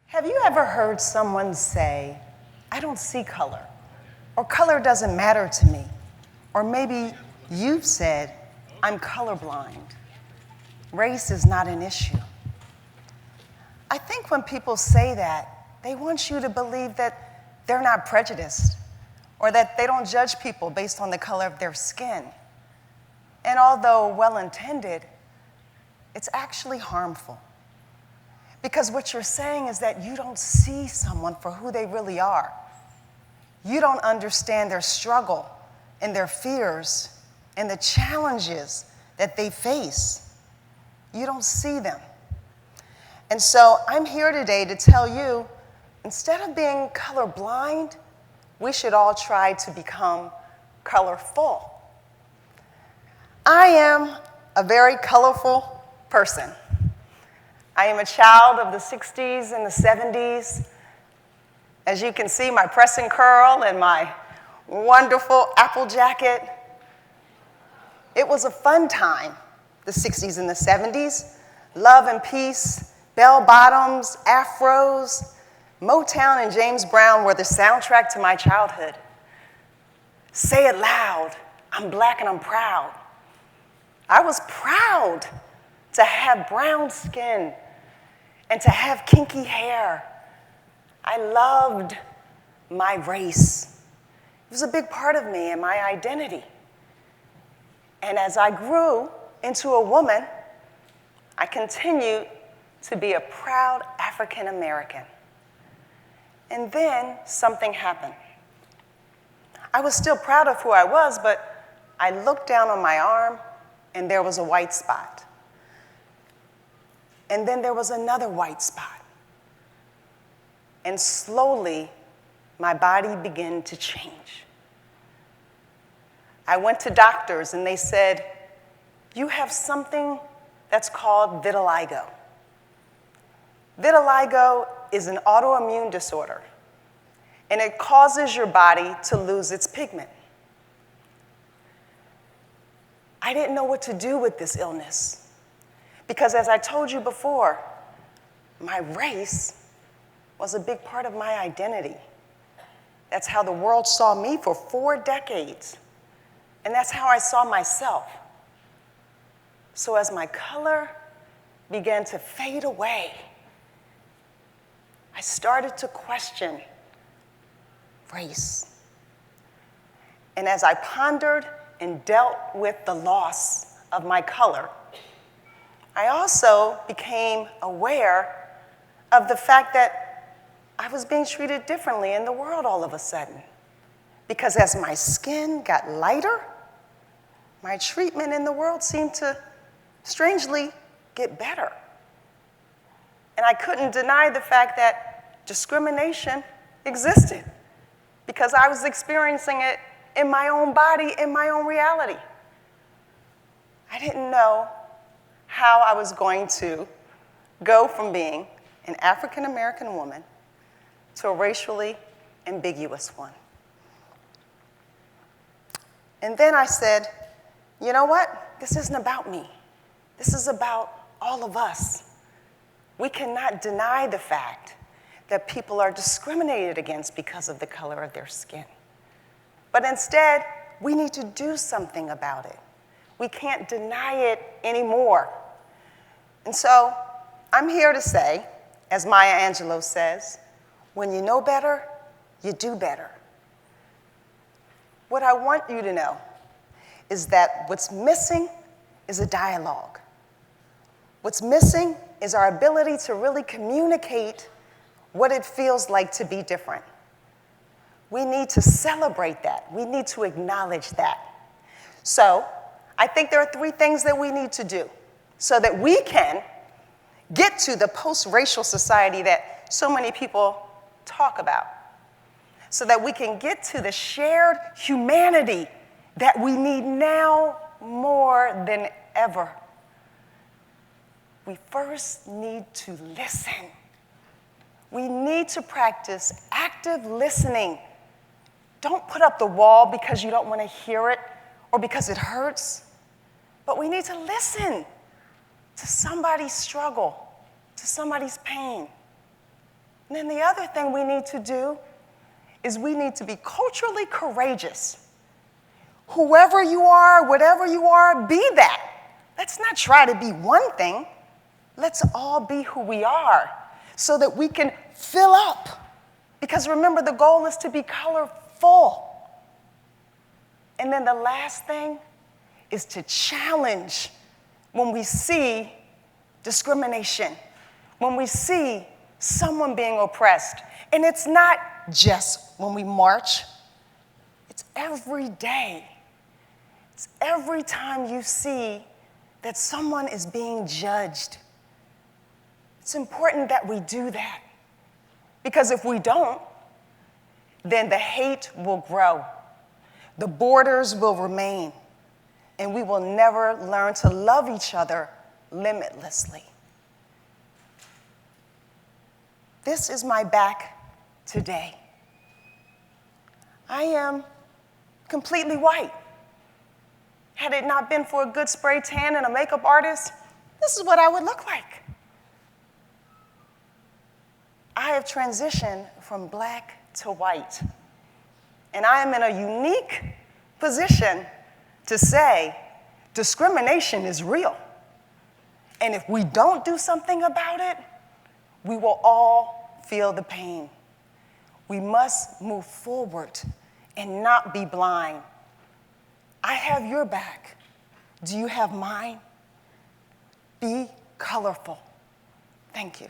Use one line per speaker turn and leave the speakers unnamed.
Have you ever heard someone say, I don't see color, or color doesn't matter to me? Or maybe you've said, I'm colorblind. Race is not an issue. I think when people say that, they want you to believe that they're not prejudiced, or that they don't judge people based on the color of their skin. And although well-intended, it's actually harmful. Because what you're saying is that you don't see someone for who they really are. You don't understand their struggle and their fears and the challenges that they face. You don't see them. And so I'm here today to tell you, instead of being colorblind, we should all try to become colorful. I am a very colorful person. I am a child of the 60s and the 70s. As you can see, my press and curl and my wonderful apple jacket. It was a fun time, the 60s and the 70s. Love and peace, bell bottoms, afros, Motown and James Brown were the soundtrack to my childhood. Say it loud, I'm black and I'm proud. I was proud to have brown skin and to have kinky hair. I loved my race. It was a big part of me and my identity. And as I grew into a woman, I continued to be a proud African American. And then something happened. I was still proud of who I was, but I looked down on my arm and there was a white spot. And then there was another white spot. And slowly, my body began to change. I went to doctors and they said, you have something that's called vitiligo. Vitiligo is an autoimmune disorder, and it causes your body to lose its pigment. I didn't know what to do with this illness because, as I told you before, my race was a big part of my identity. That's how the world saw me for 4 decades, and that's how I saw myself. So as my color began to fade away, I started to question race. And as I pondered and dealt with the loss of my color, I also became aware of the fact that I was being treated differently in the world all of a sudden. Because as my skin got lighter, my treatment in the world seemed to strangely get better. And I couldn't deny the fact that discrimination existed because I was experiencing it in my own body, in my own reality. I didn't know how I was going to go from being an African American woman to a racially ambiguous one. And then I said, you know what? This isn't about me. This is about all of us. We cannot deny the fact that people are discriminated against because of the color of their skin. But instead, we need to do something about it. We can't deny it anymore. And so I'm here to say, as Maya Angelou says, when you know better, you do better. What I want you to know is that what's missing is a dialogue. What's missing is our ability to really communicate what it feels like to be different. We need to celebrate that. We need to acknowledge that. So I think there are 3 things that we need to do so that we can get to the post-racial society that so many people talk about, so that we can get to the shared humanity that we need now more than ever. We first need to listen. We need to practice active listening. Don't put up the wall because you don't want to hear it or because it hurts, but we need to listen to somebody's struggle, to somebody's pain. And then the other thing we need to do is we need to be culturally courageous. Whoever you are, whatever you are, be that. Let's not try to be one thing. Let's all be who we are so that we can fill up. Because remember, the goal is to be colorful. And then the last thing is to challenge when we see discrimination, when we see someone being oppressed. And it's not just when we march, it's every day. It's every time you see that someone is being judged. It's important that we do that. Because if we don't, then the hate will grow. The borders will remain. And we will never learn to love each other limitlessly. This is my back today. I am completely white. Had it not been for a good spray tan and a makeup artist, this is what I would look like. I have transitioned from black to white. And I am in a unique position to say discrimination is real. And if we don't do something about it, we will all feel the pain. We must move forward and not be blind. I have your back. Do you have mine? Be colorful. Thank you.